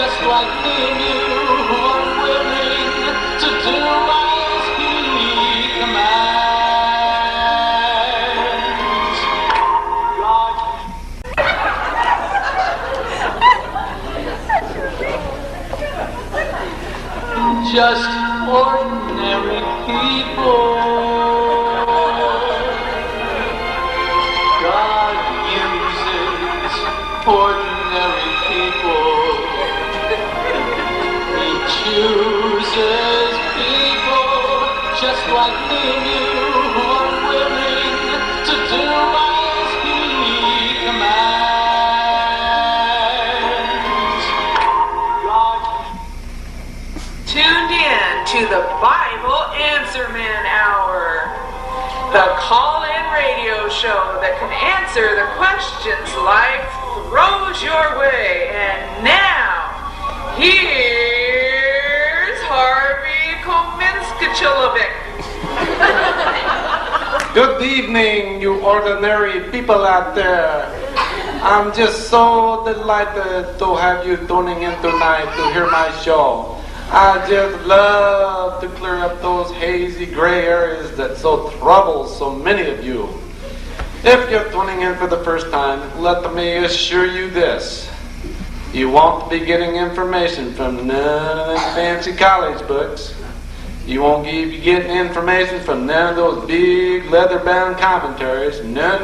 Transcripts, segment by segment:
just like me and you, who are willing to do as He commands. God. Just ordinary people. God uses ordinary people. He chooses people just like me and you, who are willing to do as He commands. God. Tuned in to the Bible Answer Man Hour, the call-in radio show that can answer the questions life throws your way. And now, here's Harvey Kominskichilovic. Good evening, you ordinary people out there. I'm just so delighted to have you tuning in tonight to hear my show. I just love to clear up those hazy gray areas that so trouble so many of you. If you're tuning in for the first time, let me assure you this. You won't be getting information from none of them fancy college books. You won't be getting information from none of those big leather-bound commentaries. No.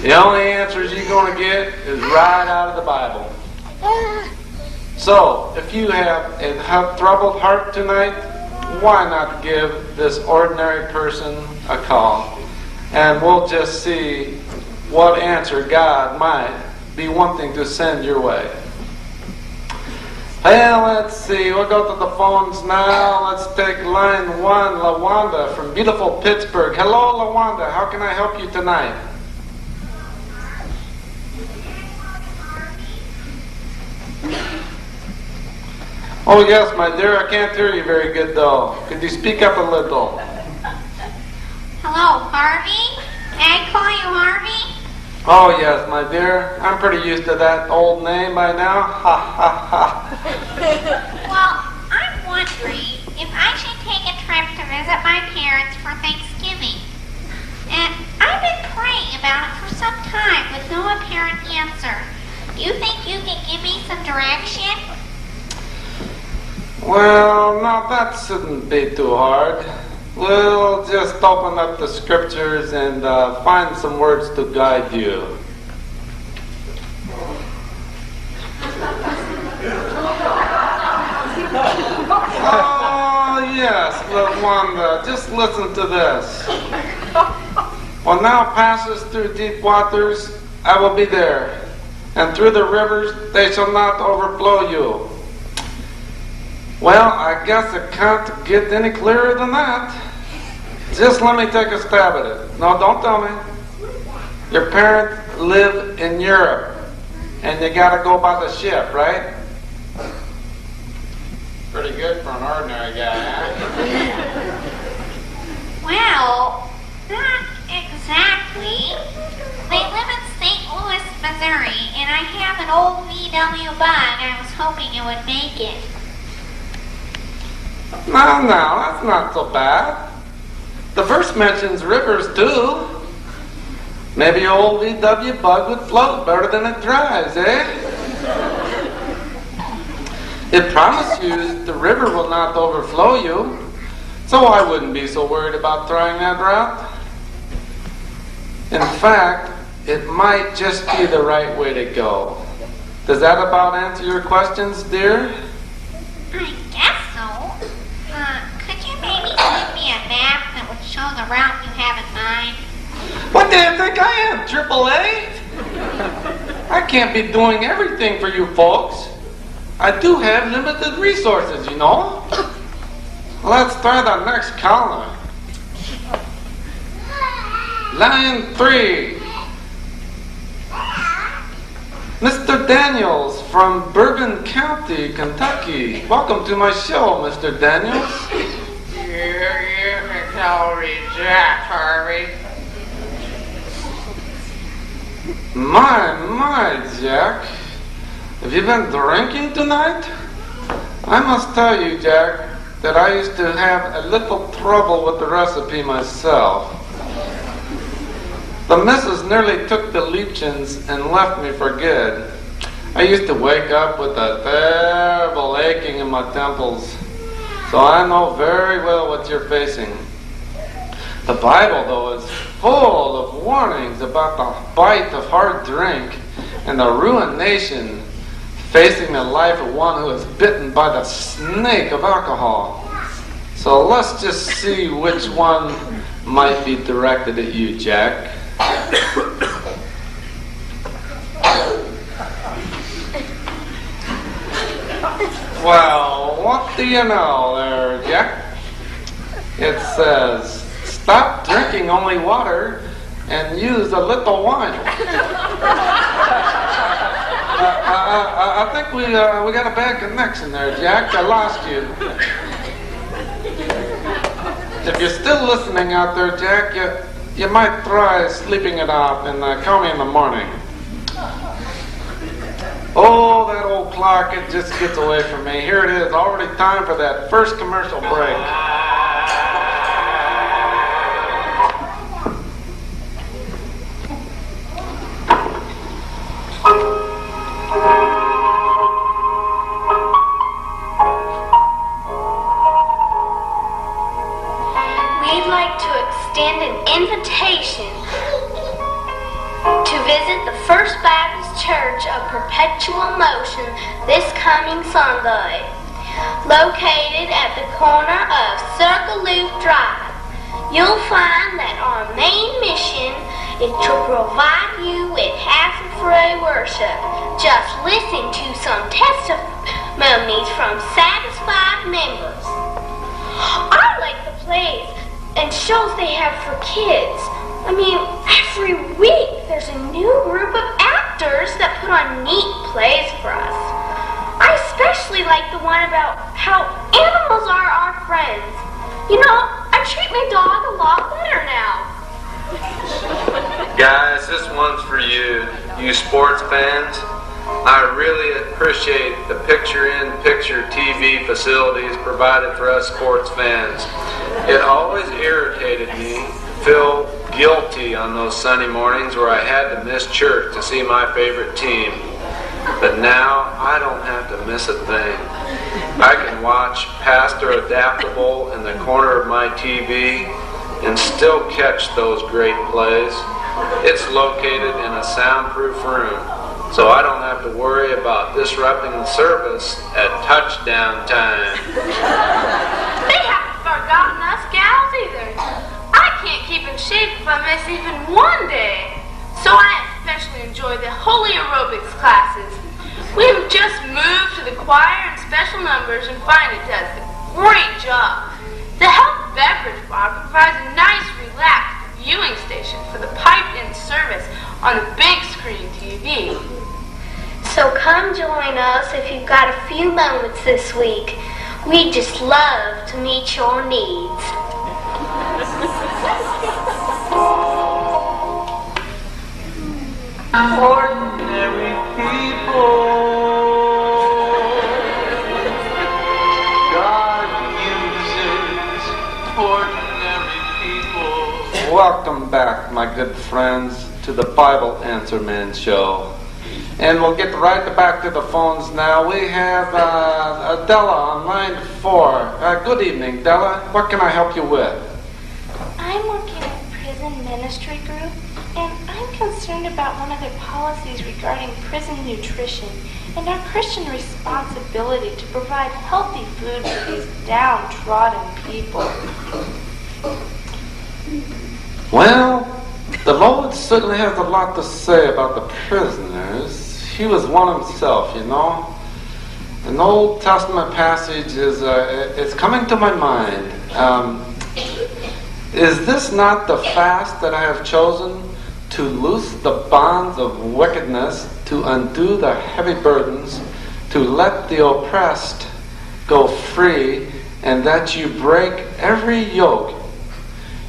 The only answers you're going to get is right out of the Bible. So, if you have a troubled heart tonight, why not give this ordinary person a call? And we'll just see what answer God might be wanting to send your way. Well, let's see. We'll go to the phones now. Let's take line 1, LaWanda from beautiful Pittsburgh. Hello, LaWanda. How can I help you tonight? Oh, yes, my dear. I can't hear you very good, though. Could you speak up a little? Hello, Harvey? Can I call you Harvey? Oh, yes, my dear. I'm pretty used to that old name by now. Ha, ha, ha. Well, I'm wondering if I should take a trip to visit my parents for Thanksgiving. And I've been praying about it for some time with no apparent answer. Do you think you can give me some direction? Well, no, that shouldn't be too hard. We'll just open up the scriptures and find some words to guide you. Oh, yes, LaWanda, just listen to this. When thou passest through deep waters, I will be there, and through the rivers they shall not overflow you. Well, I guess it can't get any clearer than that. Just let me take a stab at it. No, don't tell me. Your parents live in Europe, and you gotta go by the ship, right? Pretty good for an ordinary guy, huh? Well, not exactly. They live in St. Louis, Missouri, and I have an old VW bug. I was hoping it would make it. No, that's not so bad. The verse mentions rivers too. Maybe your old VW bug would float better than it drives, eh? It promised you the river will not overflow you, so I wouldn't be so worried about trying that route. In fact, it might just be the right way to go. Does that about answer your questions, dear? I guess so. Could you maybe give me a map that would show the route you have in mind? What do you think I am, AAA? I can't be doing everything for you folks. I do have limited resources, you know. Let's try the next caller. Line 3. Mr. Daniels from Bourbon County, Kentucky. Welcome to my show, Mr. Daniels. You can call me Jack, Harvey. My, Jack. Have you been drinking tonight? I must tell you, Jack, that I used to have a little trouble with the recipe myself. The missus nearly took the leechings and left me for good. I used to wake up with a terrible aching in my temples. So I know very well what you're facing. The Bible, though, is full of warnings about the bite of hard drink and the ruination facing the life of one who is bitten by the snake of alcohol. So let's just see which one might be directed at you, Jack. Well, what do you know there, Jack? It says, stop drinking only water and use a little wine. I think we got a bad connection there, Jack. I lost you. If you're still listening out there, Jack, you might try sleeping it off and call me in the morning. Oh, that old clock, it just gets away from me. Here it is, already time for that first commercial break. We'd like to extend an invitation to visit the First Baptist Church of Perpetual Motion this coming Sunday, located at the corner of Circle Loop Drive. You'll find that our main mission is to provide you with hassle-free worship. Just listen to some testimonies from satisfied members. I like the plays and shows they have for kids. I mean, every week there's a new group of actors that put on neat plays for us. I especially like the one about how animals are our friends. You know, I treat my dog a lot better now. Guys, this one's for you, you sports fans. I really appreciate the picture-in-picture TV facilities provided for us sports fans. It always irritated me to feel guilty on those Sunday mornings where I had to miss church to see my favorite team. But now I don't have to miss a thing. I can watch Pastor Adaptable in the corner of my TV and still catch those great plays. It's located in a soundproof room, so I don't have to worry about disrupting the service at touchdown time. They haven't forgotten us gals either. I can't keep in shape if I miss even one day. So I especially enjoy the holy aerobics classes. We've just moved to the choir and special numbers and find it does a great job. The health beverage bar provides a nice, relaxed viewing station for the piped-in service on the big screen TV. So come join us if you've got a few moments this week. We'd just love to meet your needs. Ordinary people, God uses ordinary people. Welcome back, my good friends, to the BibleAnswerMan show. And we'll get right back to the phones now. We have Della on line 4. Good evening, Della. What can I help you with? I'm working in a prison ministry group, and I'm concerned about one of their policies regarding prison nutrition and our Christian responsibility to provide healthy food for these downtrodden people. Well, the Lord certainly has a lot to say about the prisoners. He was one himself, you know. An Old Testament passage is coming to my mind. Is this not the fast that I have chosen, to loose the bonds of wickedness, to undo the heavy burdens, to let the oppressed go free, and that you break every yoke?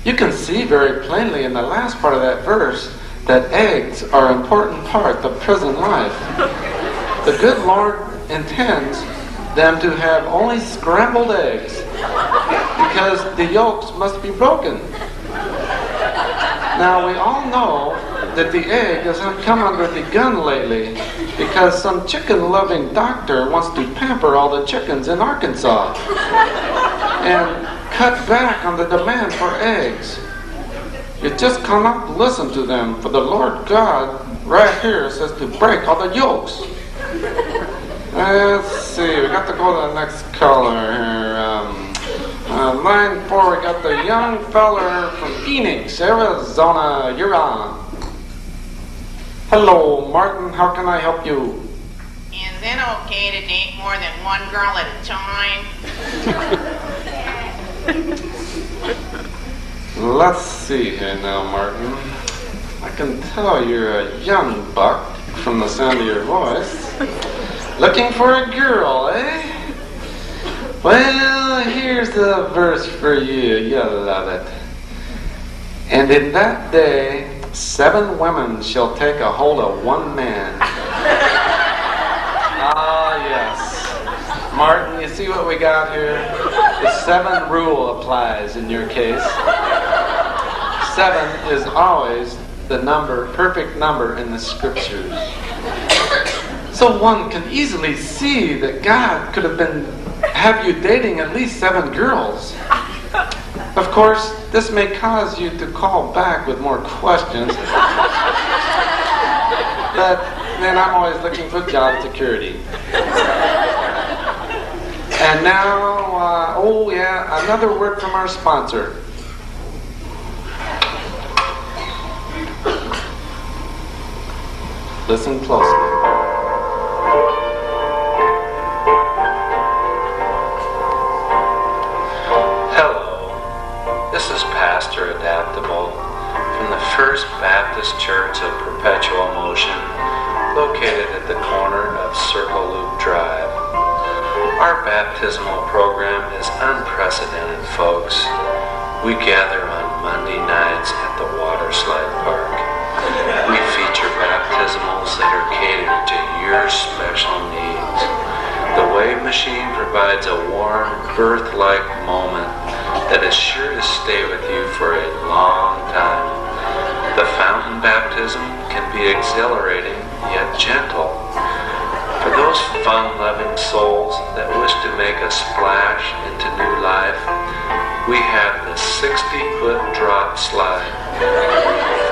You can see very plainly in the last part of that verse that eggs are an important part of prison life. The good Lord intends them to have only scrambled eggs because the yolks must be broken. Now, we all know that the egg hasn't come under the gun lately because some chicken-loving doctor wants to pamper all the chickens in Arkansas and cut back on the demand for eggs. You just cannot listen to them, for the Lord God right here says to break all the yolks. Let's see, we got to go to the next caller here. Line 4, we got the young feller from Phoenix, Arizona. You're on. Hello, Martin. How can I help you? Is it okay to date more than one girl at a time? Let's see here now, Martin. I can tell you're a young buck from the sound of your voice. Looking for a girl, eh? Well, here's the verse for you. You'll love it. And in that day, 7 women shall take a hold of one man. Ah, yes. Martin, you see what we got here? The 7 rule applies in your case. 7 is always the perfect number in the scriptures. So one can easily see that God could have you dating at least 7 girls. Of course, this may cause you to call back with more questions. But then I'm always looking for job security. And now, another word from our sponsor. Listen closely. This is Pastor Adaptable from the First Baptist Church of Perpetual Motion, located at the corner of Circle Loop Drive. Our baptismal program is unprecedented, folks. We gather on Monday nights at the Water Slide Park. We feature baptismals that are catered to your special needs. The wave machine provides a warm, birth-like moment that is sure to stay with you for a long time. The fountain baptism can be exhilarating yet gentle. For those fun-loving souls that wish to make a splash into new life, we have the 60-foot drop slide.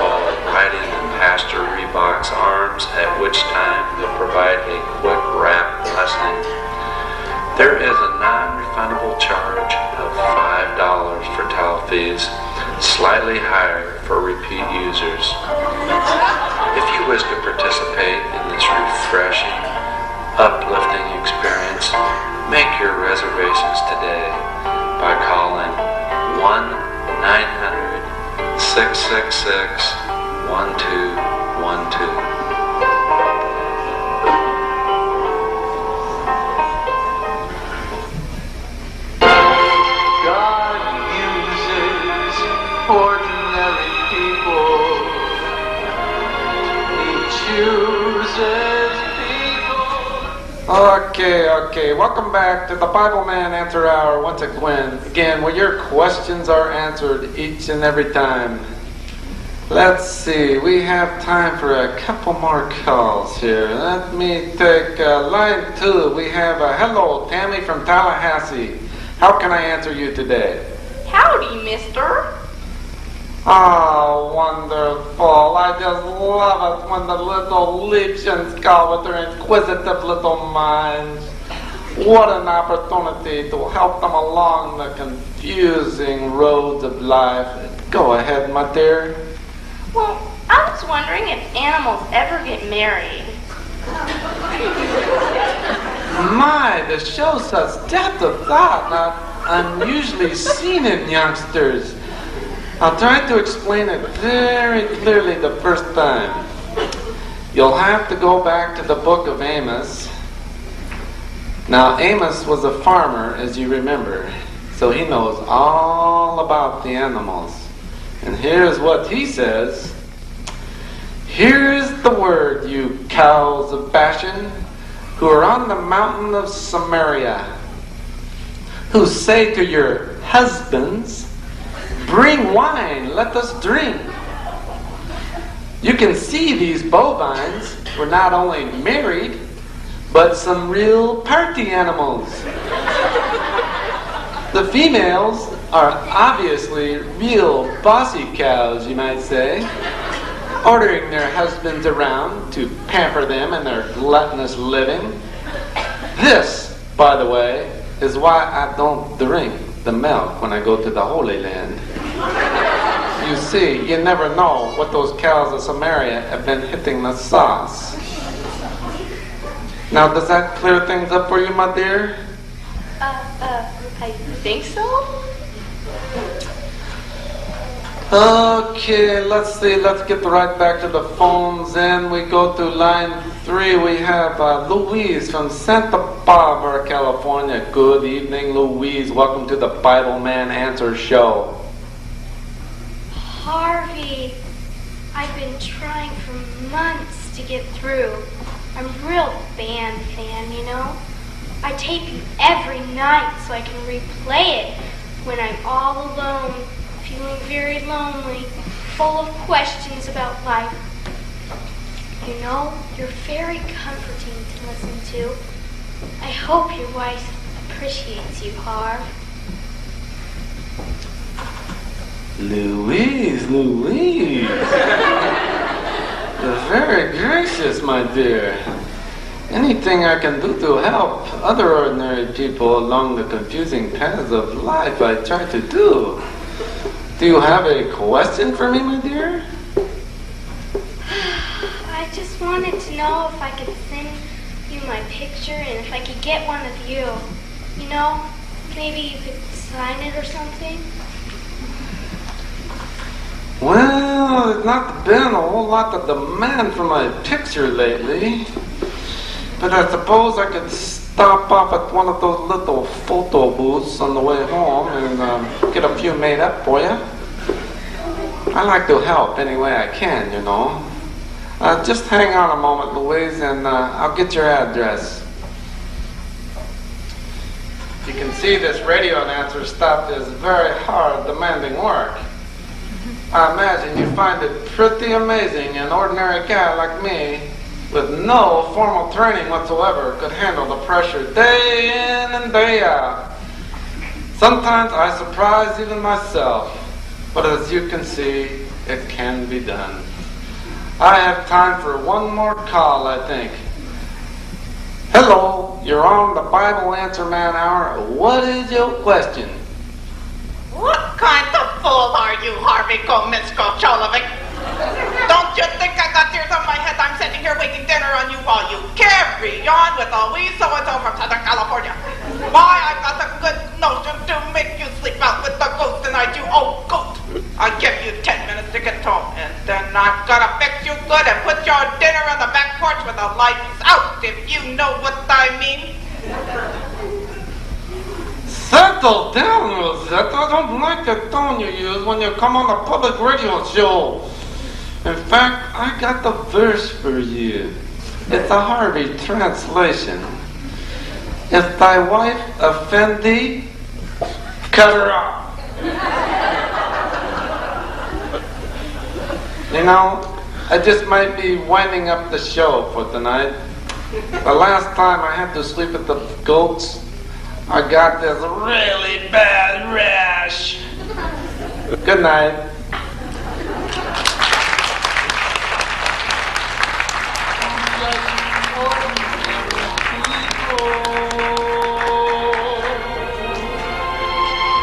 Fall right into Pastor Reebok's arms, at which time he'll provide a quick rap lesson. There is a non-refundable charge of $5 for towel fees, slightly higher for repeat users. If you wish to participate in this refreshing, uplifting experience, make your reservations today by calling 1-900-666-1212. Ordinary people, He chooses people. Okay. Welcome back to the Bible Man Answer Hour once again, where your questions are answered each and every time. Let's see, we have time for a couple more calls here. Let me take line 2. We have hello, Tammy from Tallahassee. How can I answer you today? Howdy, mister. Oh, wonderful. I just love it when the little Liebchens call with their inquisitive little minds. What an opportunity to help them along the confusing roads of life. Go ahead, my dear. Well, I was wondering if animals ever get married. My, to show such depth of thought, not unusually seen in youngsters. I'll try to explain it very clearly the first time. You'll have to go back to the book of Amos. Now, Amos was a farmer, as you remember, so he knows all about the animals. And here's what he says. Here's the word, you cows of Bashan. who are on the mountain of Samaria, who say to your husbands, bring wine, let us drink. You can see these bovines were not only married, but some real party animals. The females are obviously real bossy cows, you might say, ordering their husbands around to pamper them in their gluttonous living. This, by the way, is why I don't drink the milk when I go to the Holy Land. You see, you never know what those cows of Samaria have been hitting the sauce. Now, does that clear things up for you, my dear? I think so. Okay, let's see. Let's get right back to the phones. And we go to line 3. We have Louise from Santa Barbara, California. Good evening, Louise. Welcome to the BibleMan Answer Show. Harvey, I've been trying for months to get through. I'm a real band fan, you know. I tape you every night so I can replay it when I'm all alone, feeling very lonely, full of questions about life. You know, you're very comforting to listen to. I hope your wife appreciates you, Harv. Louise. Very gracious, my dear. Anything I can do to help other ordinary people along the confusing paths of life, I try to do. Do you have a question for me, my dear? I just wanted to know if I could send you my picture and if I could get one of you. You know, maybe you could sign it or something. Well, there's not been a whole lot of demand for my picture lately. But I suppose I could stop off at one of those little photo booths on the way home and get a few made up for you. I like to help any way I can, you know. Just hang on a moment, Louise, and I'll get your address. You can see this radio announcer stuff is very hard, demanding work. I imagine you find it pretty amazing an ordinary guy like me, with no formal training whatsoever, could handle the pressure day in and day out. Sometimes I surprise even myself, but as you can see, it can be done. I have time for one more call, I think. Hello, you're on the Bible Answer Man Hour. What is your question? What kind of fool are you, Harvey Kominsko-Cholovic? Don't you think I got tears on my head? I'm sitting here waiting dinner on you while you carry on with a wee so-and-so from Southern California. Why, I've got a good notion to make you sleep out with the ghost tonight, you old goat. I'll give you 10 minutes to get home, and then I'm gonna fix you good and put your dinner on the back porch with the lights out, if you know what I mean. Settle down, Rosetta. I don't like the tone you use when you come on a public radio show. In fact, I got the verse for you. It's a Harvey translation. If thy wife offend thee, cut her off. You know, I just might be winding up the show for tonight. The last time I had to sleep at the goats, I got this really bad rash. Good night.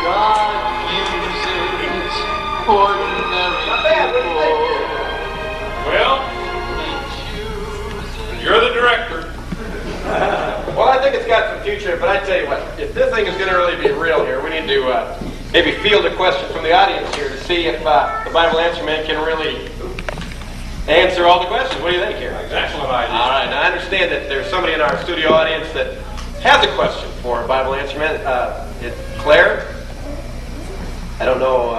God uses ordinary people. Well, you're the director. Well, I think it's got some future, but I tell you what, if this thing is going to really be real here, we need to maybe field a question from the audience here to see if the Bible Answer Man can really answer all the questions. What do you think here? Excellent idea. All right, now I understand that there's somebody in our studio audience that has a question for a Bible Answer Man. It's Claire? I don't know.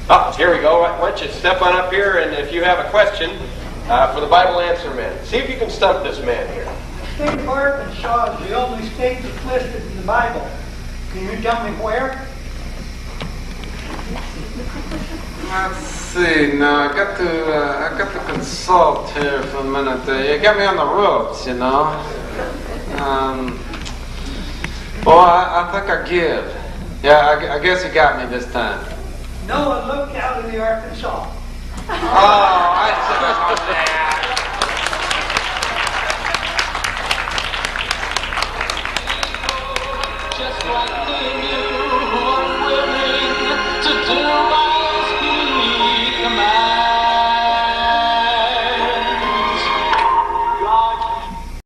Oh, here we go. Why don't you step on up here, and if you have a question for the Bible Answer Man, see if you can stump this man here. state of Arkansas is the only state that's listed in the Bible. Can you tell me where? Let's see. Now I got to consult here for a minute. You got me on the ropes, you know. Boy, I think I give. Yeah, I guess you got me this time. Noah looked out of the Arkansas. Oh, I should have known that. Just like me.